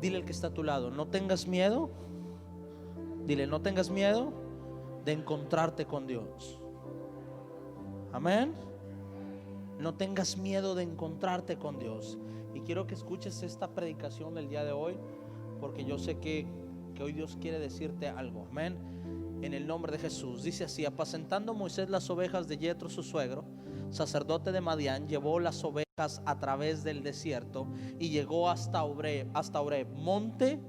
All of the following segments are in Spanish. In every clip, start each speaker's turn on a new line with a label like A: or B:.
A: Dile al que está a tu lado, no tengas miedo. Dile, no tengas miedo de encontrarte con Dios. Amén. No tengas miedo de encontrarte con Dios. Y quiero que escuches esta predicación del día de hoy, porque yo sé que hoy Dios quiere decirte algo. Amén. En el nombre de Jesús. Dice así: apacentando Moisés las ovejas de Yetro su suegro, sacerdote de Madián, llevó las ovejas a través del desierto y llegó hasta Oreb, monte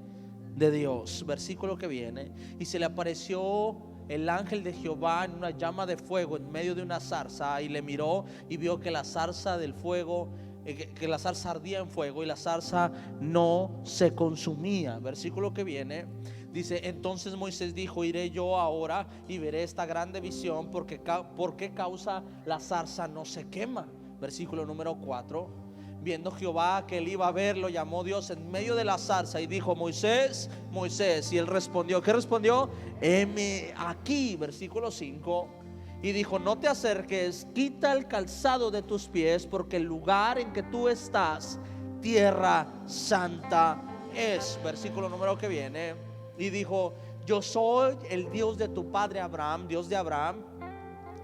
A: de Dios. Versículo que viene: y se le apareció el ángel de Jehová en una llama de fuego en medio de una zarza, y le miró y vio que la zarza del fuego, que la zarza ardía en fuego y la zarza no se consumía. Versículo que viene dice: entonces Moisés dijo, iré yo ahora y veré esta grande visión, ¿por qué causa la zarza no se quema? Versículo número 4: viendo Jehová que él iba a ver, lo llamó Dios en medio de la zarza y dijo: Moisés, Moisés. Y él respondió, ¿qué respondió? Heme aquí. Versículo 5: y dijo: no te acerques, quita el calzado de tus pies, porque el lugar en que tú estás, tierra santa es. Versículo número que viene: y dijo: yo soy el Dios de tu padre Abraham, Dios de Abraham,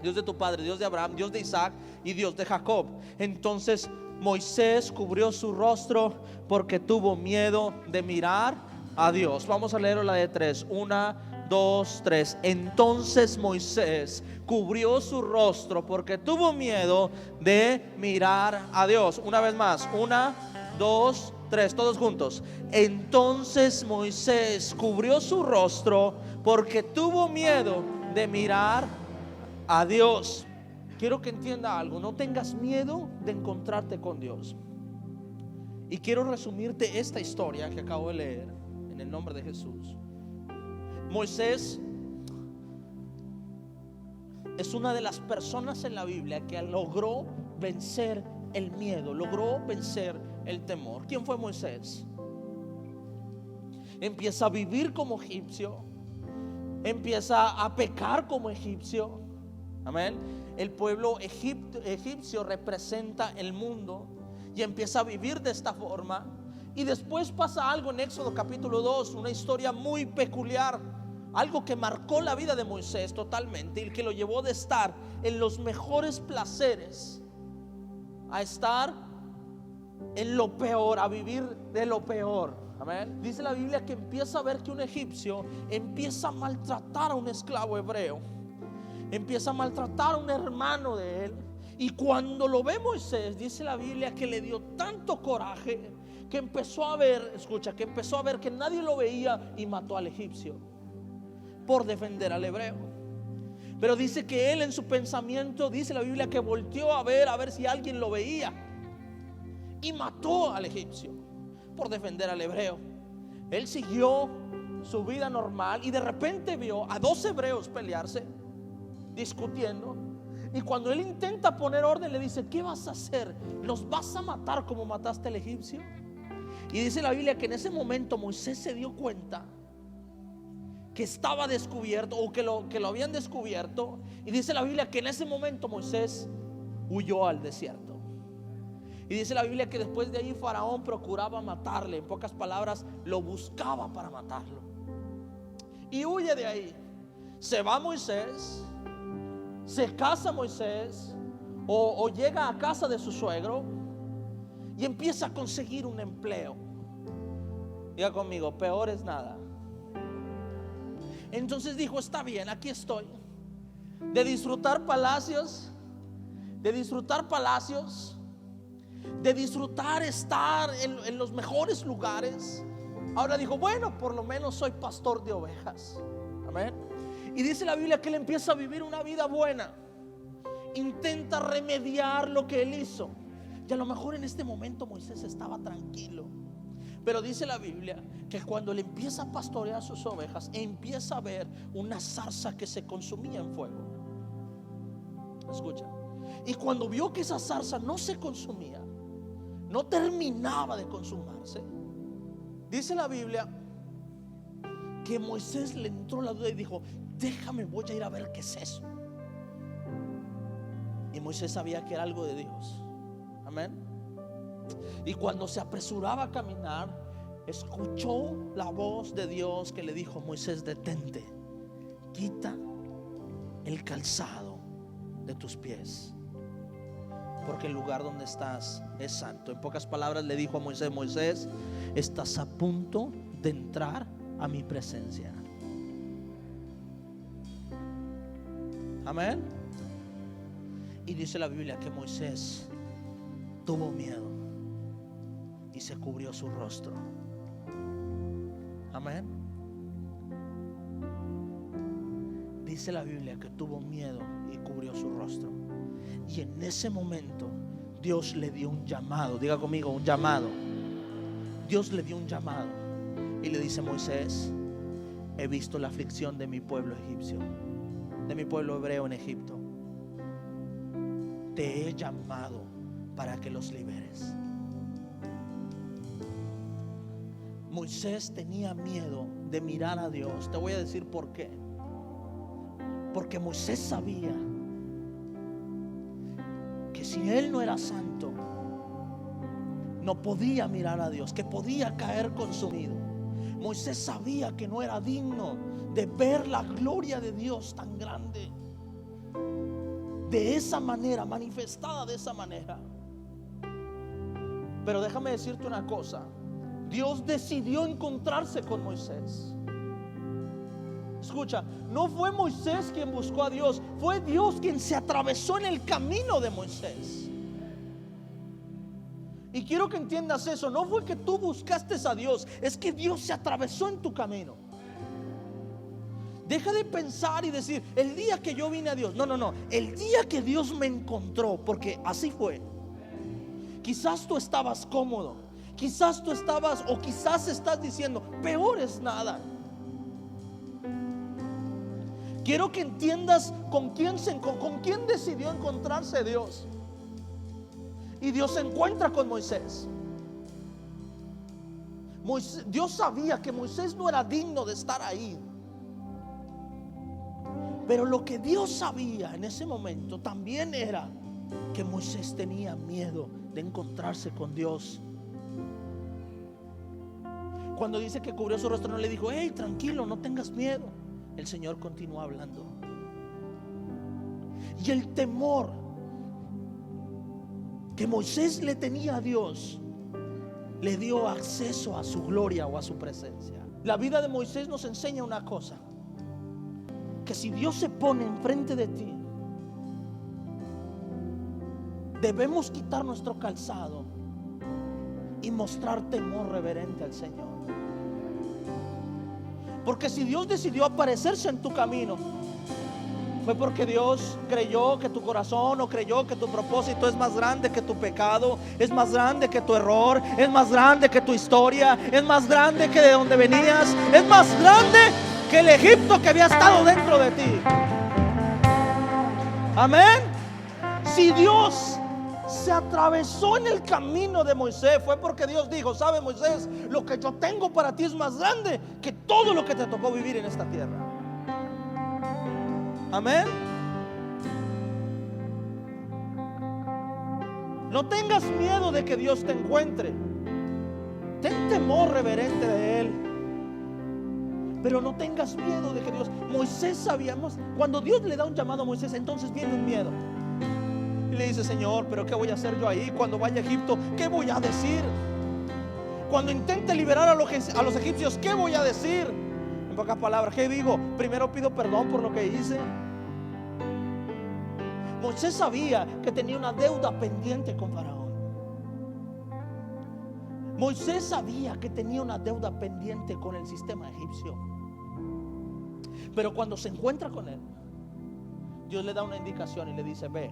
A: Dios de tu padre, Dios de Abraham, Dios de Isaac y Dios de Jacob. Entonces Moisés cubrió su rostro porque tuvo miedo de mirar a Dios. Vamos a leerlo la de 3. 1, 2, 3. Entonces Moisés cubrió su rostro porque tuvo miedo de mirar a Dios. Una vez más. 1, 2, 3. Todos juntos. Entonces Moisés cubrió su rostro porque tuvo miedo de mirar a Dios. Quiero que entienda algo: no tengas miedo de encontrarte con Dios. Y quiero resumirte esta historia que acabo de leer en el nombre de Jesús. Moisés es una de las personas en la Biblia que logró vencer el miedo, logró vencer el temor. ¿Quién fue Moisés? Empieza a vivir como egipcio, empieza a pecar como egipcio. Amén. El pueblo egipcio representa el mundo y empieza a vivir de esta forma. Y después pasa algo en Éxodo capítulo 2, una historia muy peculiar, algo que marcó la vida de Moisés totalmente y que lo llevó de estar en los mejores placeres a estar en lo peor, a vivir de lo peor. Amén. Dice la Biblia que empieza a ver que un egipcio empieza a maltratar a un esclavo hebreo, empieza a maltratar a un hermano de él. Y cuando lo ve Moisés, dice la Biblia que le dio tanto coraje que empezó a ver, escucha, que empezó a ver que nadie lo veía y mató al egipcio por defender al hebreo. Pero dice que él en su pensamiento, dice la Biblia, que volteó a ver si alguien lo veía y mató al egipcio por defender al hebreo. Él siguió su vida normal y de repente vio a dos hebreos pelearse, discutiendo. Y cuando él intenta poner orden, le dice: ¿qué vas a hacer? ¿Los vas a matar como mataste al egipcio? Y dice la Biblia que en ese momento Moisés se dio cuenta que estaba descubierto, o que lo habían descubierto. Y dice la Biblia que en ese momento Moisés huyó al desierto. Y dice la Biblia que después de ahí Faraón procuraba matarle. En pocas palabras, lo buscaba para matarlo. Y huye de ahí. Se va Moisés, se casa Moisés, o llega a casa de su suegro y empieza a conseguir un empleo. Diga conmigo: peor es nada. Entonces dijo: está bien, aquí estoy. De disfrutar palacios, de disfrutar estar en los mejores lugares, ahora dijo: bueno, por lo menos soy pastor de ovejas. Amén. Y dice la Biblia que él empieza a vivir una vida buena, intenta remediar lo que él hizo. Y a lo mejor en este momento Moisés estaba tranquilo, pero dice la Biblia que cuando él empieza a pastorear sus ovejas, empieza a ver una zarza que se consumía en fuego. Escucha. Y cuando vio que esa zarza no se consumía, no terminaba de consumarse, dice la Biblia que Moisés le entró la duda y dijo: déjame, voy a ir a ver qué es eso. Y Moisés sabía que era algo de Dios. Amén. Y cuando se apresuraba a caminar, escuchó la voz de Dios que le dijo: Moisés, detente, quita el calzado de tus pies, porque el lugar donde estás es santo. En pocas palabras le dijo a Moisés: Moisés, estás a punto de entrar a mi presencia. Amén. Y dice la Biblia que Moisés tuvo miedo y se cubrió su rostro. Amén. Dice la Biblia que tuvo miedo y cubrió su rostro. Y en ese momento Dios le dio un llamado. Diga conmigo, un llamado. Dios le dio un llamado y le dice: Moisés, he visto la aflicción de mi pueblo egipcio, de mi pueblo hebreo en Egipto. Te he llamado para que los liberes. Moisés tenía miedo de mirar a Dios. Te voy a decir por qué. Porque Moisés sabía que si él no era santo, no podía mirar a Dios, que podía caer consumido. Moisés sabía que no era digno de ver la gloria de Dios tan grande, de esa manera, manifestada de esa manera. Pero déjame decirte una cosa: Dios decidió encontrarse con Moisés. Escucha, no fue Moisés quien buscó a Dios, fue Dios quien se atravesó en el camino de Moisés. Y quiero que entiendas eso: no fue que tú buscaste a Dios, es que Dios se atravesó en tu camino. Deja de pensar y decir: el día que yo vine a Dios. No, no, no, el día que Dios me encontró, porque así fue. Quizás tú estabas cómodo, quizás tú estabas, o quizás estás diciendo: peor es nada. Quiero que entiendas con quién decidió encontrarse Dios. Y Dios se encuentra con Moisés. Dios sabía que Moisés no era digno de estar ahí. Pero lo que Dios sabía en ese momento también era que Moisés tenía miedo de encontrarse con Dios. Cuando dice que cubrió su rostro, no le dijo: hey, tranquilo, no tengas miedo. El Señor continuó hablando. Y el temor que Moisés le tenía a Dios le dio acceso a su gloria o a su presencia. La vida de Moisés nos enseña una cosa: que si Dios se pone enfrente de ti, debemos quitar nuestro calzado y mostrar temor reverente al Señor. Porque si Dios decidió aparecerse en tu camino, fue porque Dios creyó que tu corazón, o creyó que tu propósito es más grande que tu pecado, es más grande que tu error, es más grande que tu historia, es más grande que de donde venías, es más grande que el Egipto que había estado dentro de ti. Amén. Si Dios se atravesó en el camino de Moisés, fue porque Dios dijo: ¿sabe, Moisés? Lo que yo tengo para ti es más grande que todo lo que te tocó vivir en esta tierra. Amén. No tengas miedo de que Dios te encuentre. Ten temor reverente de Él. Pero no tengas miedo de que Dios. Moisés sabíamos, cuando Dios le da un llamado a Moisés, entonces viene un miedo. Y le dice: Señor, pero ¿qué voy a hacer yo ahí? Cuando vaya a Egipto, ¿qué voy a decir? Cuando intente liberar a los egipcios, ¿qué voy a decir? En pocas palabras, ¿qué digo? Primero pido perdón por lo que hice. Moisés sabía que tenía una deuda pendiente con Faraón. Moisés sabía que tenía una deuda pendiente con el sistema egipcio. Pero cuando se encuentra con él, Dios le da una indicación y le dice: ve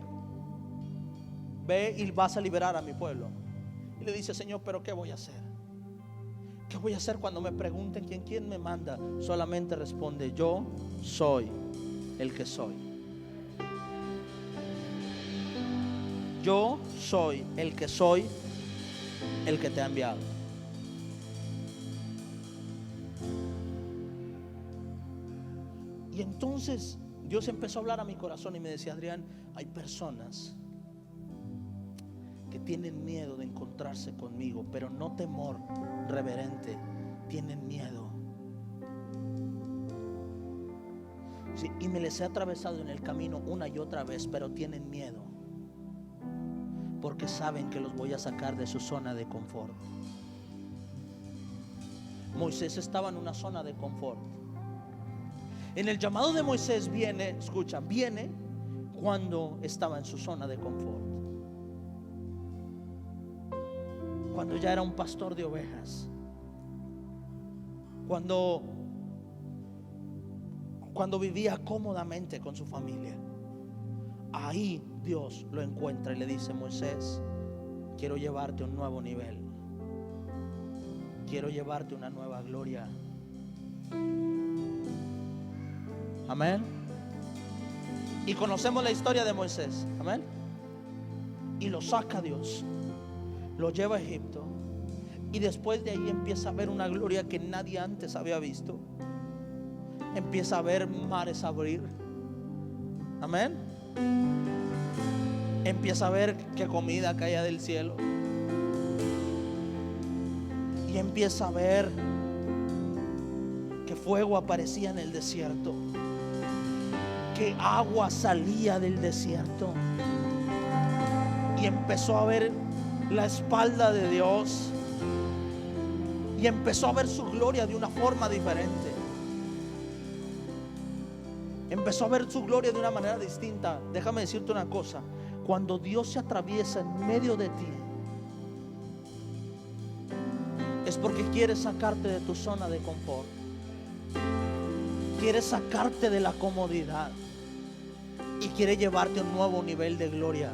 A: y vas a liberar a mi pueblo. Y le dice: Señor, pero ¿qué voy a hacer? ¿Qué voy a hacer cuando me pregunten quién me manda? Solamente responde: yo soy el que soy. Yo soy el que soy, el que te ha enviado. Y entonces Dios empezó a hablar a mi corazón y me decía: Adrián, hay personas que tienen miedo de encontrarse conmigo, pero no temor reverente, tienen miedo. Sí, y me les he atravesado en el camino una y otra vez, pero tienen miedo porque saben que los voy a sacar de su zona de confort. Moisés estaba en una zona de confort. En el llamado de Moisés viene, escucha, viene cuando estaba en su zona de confort, cuando ya era un pastor de ovejas, cuando vivía cómodamente con su familia. Ahí Dios lo encuentra y le dice: Moisés, quiero llevarte a un nuevo nivel, quiero llevarte a una nueva gloria. Amén. Y conocemos la historia de Moisés. Amén. Y lo saca Dios, lo lleva a Egipto, y después de ahí empieza a ver una gloria que nadie antes había visto. Empieza a ver mares abrir. Amén. Empieza a ver que comida caía del cielo. Y empieza a ver que fuego aparecía en el desierto, que agua salía del desierto. Y empezó a ver la espalda de Dios, y empezó a ver su gloria de una forma diferente. Empezó a ver su gloria de una manera distinta. Déjame decirte una cosa: cuando Dios se atraviesa en medio de ti, es porque quiere sacarte de tu zona de confort, quiere sacarte de la comodidad y quiere llevarte a un nuevo nivel de gloria.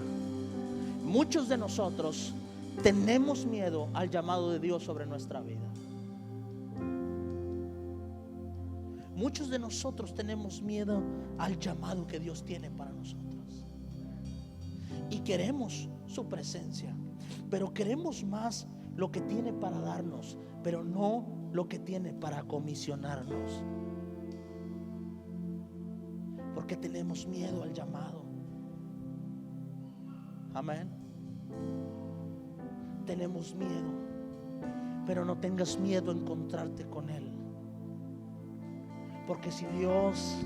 A: Muchos de nosotros tenemos miedo al llamado de Dios sobre nuestra vida. Muchos de nosotros tenemos miedo al llamado que Dios tiene para nosotros. Y queremos su presencia, pero queremos más lo que tiene para darnos, pero no lo que tiene para comisionarnos. Porque tenemos miedo al llamado. Amén. Tenemos miedo, pero no tengas miedo a encontrarte con Él. Porque si Dios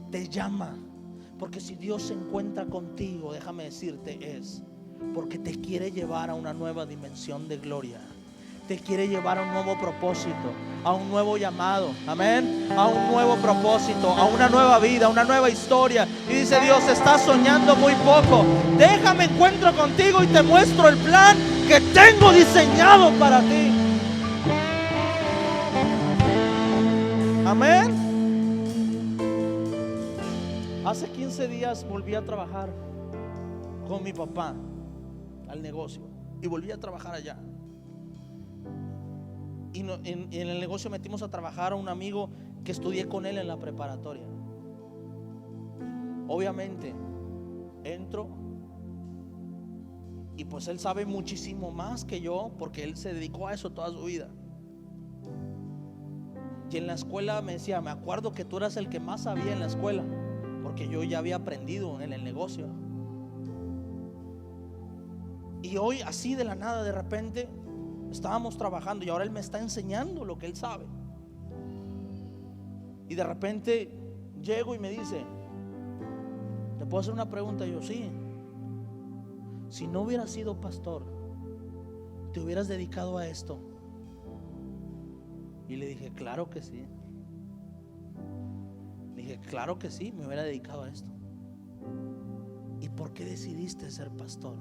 A: te llama, porque si Dios se encuentra contigo, déjame decirte, es porque te quiere llevar a una nueva dimensión de gloria. Te quiere llevar a un nuevo propósito, a un nuevo llamado, amén, a un nuevo propósito, a una nueva vida, a una nueva historia. Y dice Dios: estás soñando muy poco, déjame encuentro contigo y te muestro el plan que tengo diseñado para ti. Amén. Hace 15 días volví a trabajar con mi papá al negocio, y volví a trabajar allá. Y en el negocio metimos a trabajar a un amigo que estudié con él en la preparatoria. Obviamente entro y pues él sabe muchísimo más que yo, porque él se dedicó a eso toda su vida. Y en la escuela me decía: me acuerdo que tú eras el que más sabía en la escuela, porque yo ya había aprendido en el negocio. Y hoy, así de la nada, de repente estábamos trabajando y ahora él me está enseñando lo que él sabe. Y de repente llego y me dice: ¿te puedo hacer una pregunta? Y yo: sí. Si no hubieras sido pastor, ¿te hubieras dedicado a esto? Y le dije: claro que sí. Le dije: claro que sí, me hubiera dedicado a esto. ¿Y por qué decidiste ser pastor?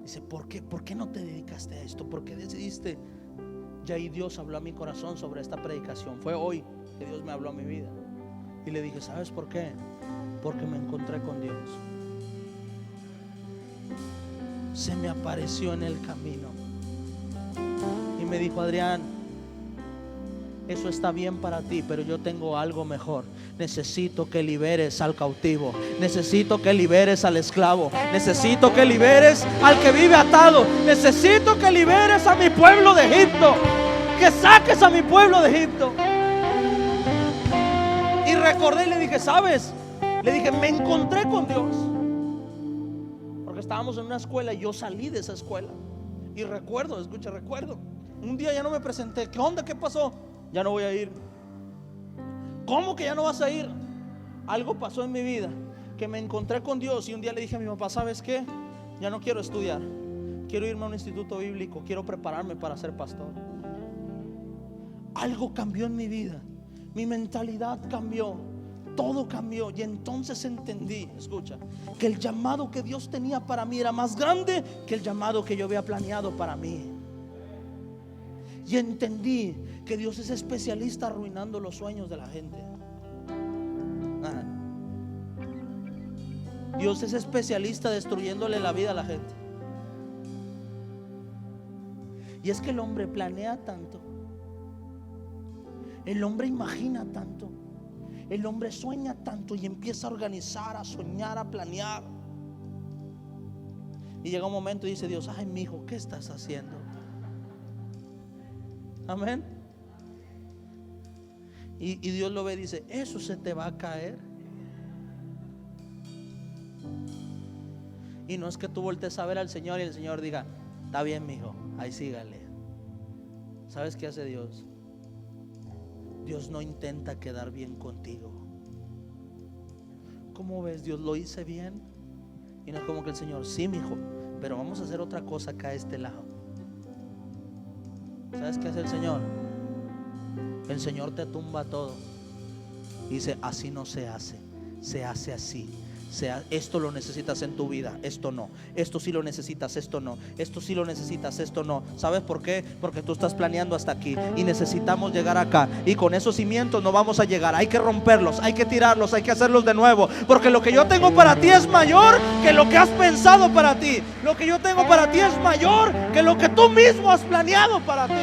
A: Dice: ¿por qué no te dedicaste a esto? ¿Por qué decidiste? Y ahí Dios habló a mi corazón sobre esta predicación. Fue hoy que Dios me habló a mi vida. Y le dije: ¿sabes por qué? Porque me encontré con Dios. Se me apareció en el camino y me dijo: Adrián, eso está bien para ti, pero yo tengo algo mejor. Necesito que liberes al cautivo, necesito que liberes al esclavo, necesito que liberes al que vive atado, necesito que liberes a mi pueblo de Egipto, que saques a mi pueblo de Egipto. Y recordé y le dije: ¿sabes? Le dije: me encontré con Dios. estábamos en una escuela y yo salí de esa escuela. Y recuerdo, escucha, recuerdo, un día ya no me presenté. ¿Qué onda? ¿Qué pasó? Ya no voy a ir. ¿Cómo que ya no vas a ir? Algo pasó en mi vida, que me encontré con Dios y un día le dije a mi papá: ¿sabes qué? Ya no quiero estudiar, quiero irme a un instituto bíblico, quiero prepararme para ser pastor. Algo cambió en mi vida, mi mentalidad cambió, todo cambió. Y entonces entendí, escucha, que el llamado que Dios tenía para mí era más grande que el llamado que yo había planeado para mí. Y entendí que Dios es especialista arruinando los sueños de la gente. Dios es especialista destruyéndole la vida a la gente. Y es que el hombre planea tanto, el hombre imagina tanto, el hombre sueña tanto y empieza a organizar, a soñar, a planear. Y llega un momento y dice Dios: ay, mi hijo, ¿qué estás haciendo? Amén. Y Dios lo ve y dice: eso se te va a caer. Y no es que tú voltees a ver al Señor y el Señor diga: está bien, mi hijo, ahí sígale. ¿Sabes qué hace Dios? Dios no intenta quedar bien contigo. ¿Cómo ves? Dios, lo hice bien. Y no es como que el Señor: sí, mi hijo, pero vamos a hacer otra cosa acá a este lado. ¿Sabes qué hace el Señor? El Señor te tumba todo y dice: así no se hace, se hace así. Esto lo necesitas en tu vida, esto no. Esto sí lo necesitas, esto no. Esto sí lo necesitas, esto no. ¿Sabes por qué? Porque tú estás planeando hasta aquí y necesitamos llegar acá. Y con esos cimientos no vamos a llegar. Hay que romperlos, hay que tirarlos, hay que hacerlos de nuevo. Porque lo que yo tengo para ti es mayor que lo que has pensado para ti. Lo que yo tengo para ti es mayor que lo que tú mismo has planeado para ti.